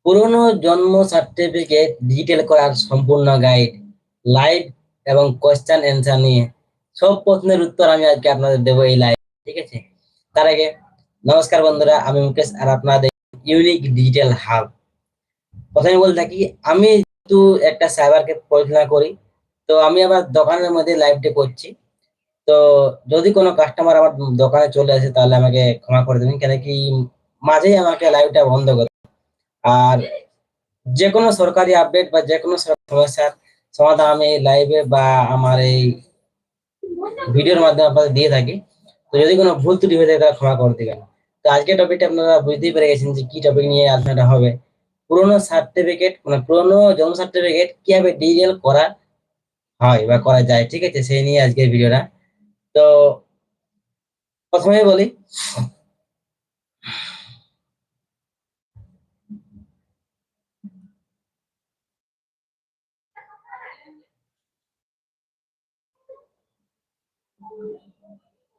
পুরনো জন্ম certificate digital করার সম্পূর্ণ গাইড, লাইভ এবং কোয়েশ্চেন অ্যান্সার নিয়ে সব প্রশ্নের উত্তর আমি আজকে আপনাদের দেবো এই লাইভ। ঠিক আছে, তার আগে নমস্কার বন্ধুরা, আমি মুকেশ আর আপনাদের ইউনিক ডিজিটাল হাব। প্রথমে বলে থাকি, আমি যেহেতু একটা সাইবারকে পরিচালনা করি, তো আমি আবার দোকানের মধ্যে লাইভটা করছি। তো যদি কোনো কাস্টমার আমার দোকানে চলে আসে তাহলে আমাকে ক্ষমা করে দেবেন, কেন কি মাঝেই আমাকে লাইভটা বন্ধ করে। আর যে কোনো সরকারি আপডেট বা যে কোনো সমস্যার সমাধান আমি লাইভে বা আমার এই ভিডিওর মাধ্যমে আপনাদের দিয়ে থাকি। তো যদি কোনো ভুল ত্রুটি হয়ে থাকে তাহলে ক্ষমা করে দিবেন। তো আজকে টপিকটা আপনারা বুঝতেই পেরে গেছেন যে কি টপিক নিয়ে আলোচনাটা হবে। পুরোনো সার্টিফিকেট, মানে পুরোনো জন্ম সার্টিফিকেট কিভাবে ডিজিটাল করা হয় বা করা যায়, ঠিক আছে, সেই নিয়ে আজকের ভিডিওটা। তো প্রথমেই বলি,